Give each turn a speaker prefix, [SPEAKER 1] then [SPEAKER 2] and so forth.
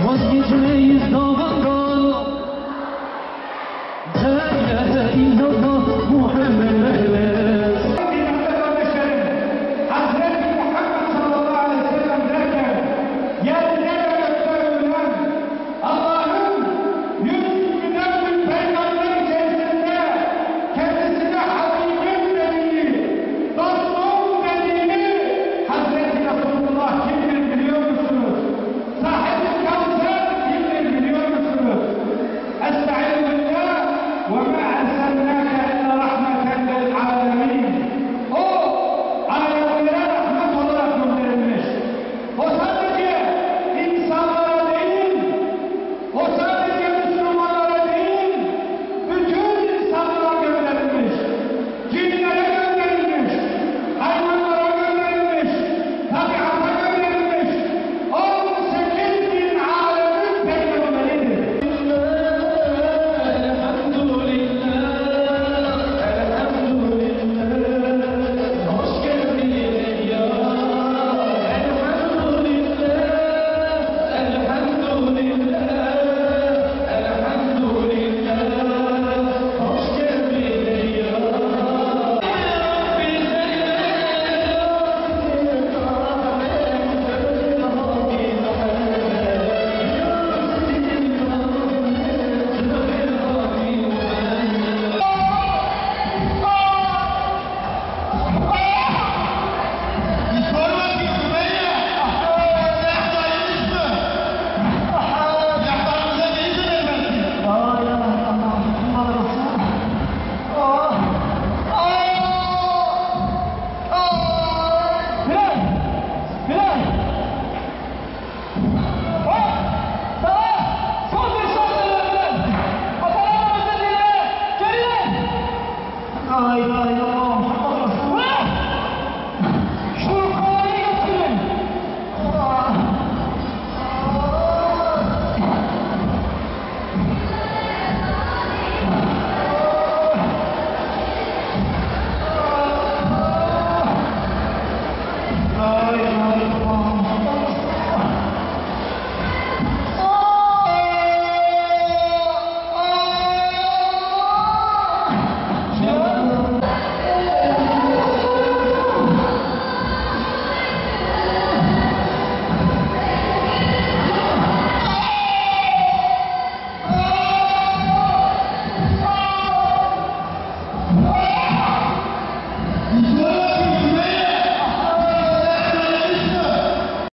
[SPEAKER 1] Vazgeçmeyiz davandan. La ilahe illallah Muhammed Mehmet.
[SPEAKER 2] Hazreti Muhammed sallallahu aleyhi ve sellem derken yerine gösterilen Allah'ın 100 bin peygamber içerisinde kendisine Habibim dediği, dostum dediğini Hazreti Resulullah kimdir biliyor musunuz? Sahip-i Kavser kimdir biliyor musunuz? Estaizu billah ve ma erselnâke illa rahmeten lil âlemîn. O alemlere rahmet olarak gönderilmiş. O sadece insanlara değil, o sadece Müslümanlara değil, bütün insanlara gönderilmiş. Cinlere gönderilmiş, hayvanlara gönderilmiş, tabiata gönderilmiş. 18 bin alemin peygamberidir. Ay ay ay.